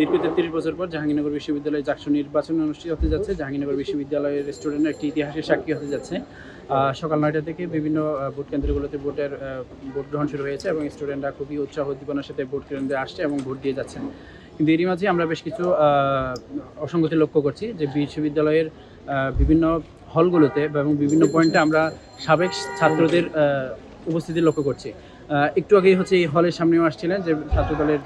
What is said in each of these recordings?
দীর্ঘ ৩৩ বছর পর জাহাঙ্গীরনগর বিশ্ববিদ্যালয়ে জাকসু নির্বাচন অনুষ্ঠিত হতে যাচ্ছে। জাহাঙ্গীরনগর বিশ্ববিদ্যালয়ের স্টুডেন্টরা একটি ইতিহাসের সাক্ষী হতে যাচ্ছে। সকাল ৯টা থেকে বিভিন্ন ভোট কেন্দ্রগুলোতে ভোট গ্রহণ শুরু হয়েছে এবং স্টুডেন্টরা খুবই উৎসাহ উদ্দীপনার সাথে ভোট কেন্দ্রে আসছে এবং ভোট দিয়ে যাচ্ছেন। কিন্তু এরই মাঝে আমরা বেশ কিছু অসঙ্গতি লক্ষ্য করছি যে বিশ্ববিদ্যালয়ের বিভিন্ন হলগুলোতে এবং বিভিন্ন পয়েন্টে আমরা সাবেক ছাত্রদের উপস্থিতি লক্ষ্য করছি। একটু আগেই হচ্ছে এই হলের সামনেও আসছিলেন যে ছাত্রদলের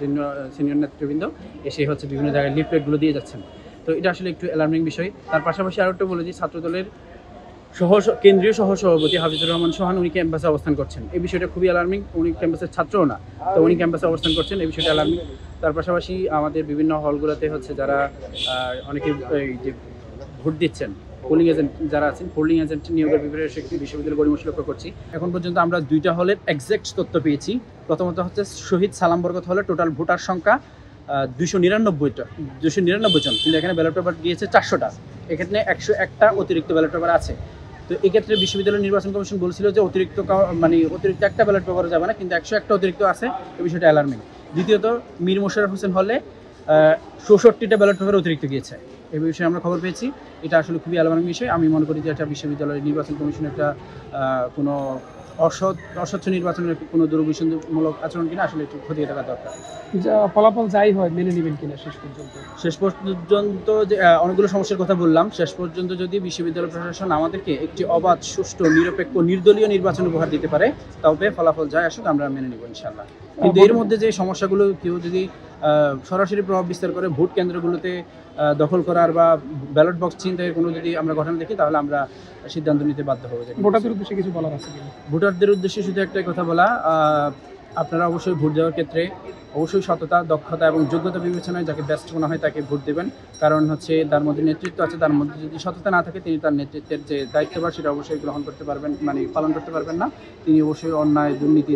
সিনিয়র নেতৃবৃন্দ এসে হচ্ছে বিভিন্ন জায়গায় লিফলেটগুলো দিয়ে যাচ্ছেন। তো এটা আসলে একটু অ্যালার্মিং বিষয়। তার পাশাপাশি আরও একটা বলে দিই, ছাত্রদলের কেন্দ্রীয় সহসভাপতি হাফিজুর রহমান সোহান উনি ক্যাম্পাসে অবস্থান করছেন। এই বিষয়টা খুবই অ্যালার্মিং। উনি ক্যাম্পাসের ছাত্রও না, তো উনি ক্যাম্পাসে অবস্থান করছেন, এই বিষয়টা অ্যালার্মিং। তার পাশাপাশি আমাদের বিভিন্ন হলগুলোতে হচ্ছে যারা অনেকে যে ভোট দিচ্ছেন, পোলিং এজেন্ট যারা আছেন, পোলিং এজেন্ট নিয়োগের ব্যাপারে বিশ্ববিদ্যালয় গড়িমসি লক্ষ্য করছি। এখন পর্যন্ত আমরা 2টা হলের এক্সাক্ট তথ্য পেয়েছি। প্রথমত হচ্ছে শহীদ সালাম বরকত হলে টোটাল ভোটার সংখ্যা 299 জন, কিন্তু এখানে ব্যালট পেপার গিয়েছে 400টা। এক্ষেত্রে 101টা অতিরিক্ত ব্যালট পেপার আছে। তো এক্ষেত্রে বিশ্ববিদ্যালয় নির্বাচন কমিশন বলছিল যে অতিরিক্ত একটা ব্যালট পেপার যাবে না, কিন্তু 101টা অতিরিক্ত আছে। এই বিষয়টা অ্যালার্মিং। দ্বিতীয়ত মীর মোশাররফ হোসেন হলে 66টা ব্যালট পেপার অতিরিক্ত গিয়েছে। এই বিষয়ে আমরা খবর পেয়েছি। এটা আসলে খুবই অ্যালার্মিং বিষয়। আমি মনে করি যে এটা বিশ্ববিদ্যালয়ের নির্বাচন কমিশন একটা কোনো অস্বচ্ছ নির্বাচনের কোনো দুর্বিসন্ধমূলক আচরণ কিনা আসলে একটু খতিয়ে দেখা দরকার। ফলাফল যাই হয় মেনে নেবেন কিনা শেষ পর্যন্ত যে অনেকগুলো সমস্যার কথা বললাম, শেষ পর্যন্ত যদি বিশ্ববিদ্যালয় প্রশাসন আমাদেরকে একটি অবাধ, সুষ্ঠু, নিরপেক্ষ, নির্দলীয় নির্বাচন উপহার দিতে পারে, তবে ফলাফল যাই আসুক আমরা মেনে নেব ইনশাআল্লাহ। কিন্তু এর মধ্যে যে সমস্যাগুলো কেউ যদি সরাসরি প্রভাব বিস্তার করে ভোট কেন্দ্রগুলোতে দখল করার বা ব্যালট বক্স ছিনতাইয়ের কোনো যদি আমরা ঘটনা দেখি, তাহলে আমরা সিদ্ধান্ত নিতে বাধ্য হবো। ভোটারদের উদ্দেশ্যে কিছু বলার আছে? ভোটারদের উদ্দেশ্যে শুধু একটাই কথা বলা, আপনারা অবশ্যই ভোট দেওয়ার ক্ষেত্রে অবশ্যই সততা, দক্ষতা এবং যোগ্যতা বিবেচনায় যাকে বেস্ট মনে হয় তাকে ভোট দেবেন। কারণ হচ্ছে তার মধ্যে নেতৃত্ব আছে, তার মধ্যে যদি সততা না থাকে তিনি তার নেতৃত্বের যে দায়িত্বভার সেটা অবশ্যই গ্রহণ করতে পারবেন, পালন করতে পারবেন না। তিনি অবশ্যই অন্যায়, দুর্নীতি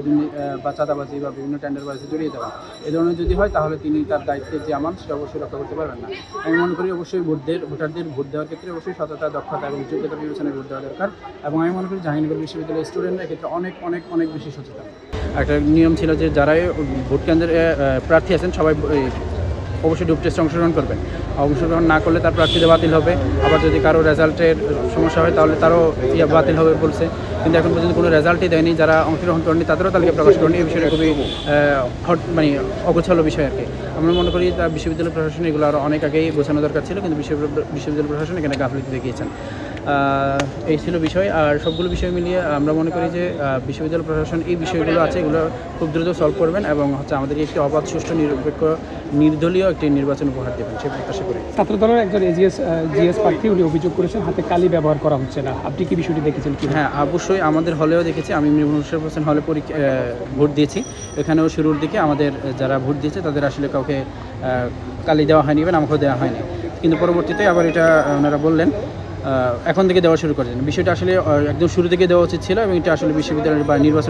বা চাঁদাবাজি বা বিভিন্ন টেন্ডারবাজিতে জড়িয়ে দেবেন। এ ধরনের যদি হয় তাহলে তিনি তার দায়িত্বের যে আমান সেটা অবশ্যই রক্ষা করতে পারবেন না। আমি মনে করি অবশ্যই ভোটারদের ভোট দেওয়ার ক্ষেত্রে অবশ্যই সততা, দক্ষতা এবং যোগ্যতা বিবেচনায় ভোট দেওয়া দরকার। এবং আমি মনে করি জাহাঙ্গীরনগর বিশ্ববিদ্যালয়ের স্টুডেন্টরা এক্ষেত্রে অনেক অনেক অনেক বেশি সচেতন। একটা নিয়ম ছিল যে যারাই ভোট কেন্দ্রে প্রার্থী আছেন সবাই অবশ্যই ডোপ টেস্টে অংশগ্রহণ করবেন। অংশগ্রহণ না করলে তার প্রার্থীতে বাতিল হবে। আবার যদি কারো রেজাল্টের সমস্যা হয় তাহলে তারও বাতিল হবে বলছে, কিন্তু এখন পর্যন্ত কোনো রেজাল্টই দেয়নি। যারা অংশগ্রহণ করেনি তাদেরও তালিকা প্রকাশ করেনি। এই বিষয়টা খুবই অগোছালো বিষয় আর কি। আমরা মনে করি তার বিশ্ববিদ্যালয় প্রশাসন এগুলো আরও অনেক আগেই বোঝানো দরকার ছিল, কিন্তু বিশ্ববিদ্যালয় প্রশাসন এখানে গাফিলতি দেখিয়েছেন। এই ছিল বিষয়। আর সবগুলো বিষয় মিলিয়ে আমরা মনে করি যে বিশ্ববিদ্যালয় প্রশাসন এই বিষয়গুলো আছে এগুলো খুব দ্রুত সলভ করবেন এবং হচ্ছে আমাদের একটি অবাধ, সুষ্ঠু, নিরপেক্ষ, নির্দলীয় একটি নির্বাচন উপহার দেবেন সে প্রত্যাশা করি। ছাত্রদলের একজন জিএস প্রার্থী উনি অভিযোগ করেছেন হাতে কালি ব্যবহার করা হচ্ছে না। আপনি কি বিষয়টি দেখেছেন কি? হ্যাঁ, অবশ্যই আমাদের হলেও দেখেছি। আমি মীর মোশাররফ হোসেন হলে ভোট দিয়েছি। এখানেও শুরুর দিকে আমাদের যারা ভোট দিয়েছে তাদের আসলে কাউকে কালি দেওয়া হয়নি, এবং আমাকেও দেওয়া হয়নি। কিন্তু পরবর্তীতে আবার এটা ওনারা বললেন এখন থেকে দেওয়া শুরু করেছেন। বিষয়টা আসলে একদম শুরু থেকে দেওয়া উচিত ছিল, এবং এটা আসলে বিশ্ববিদ্যালয়ের বা নির্বাচন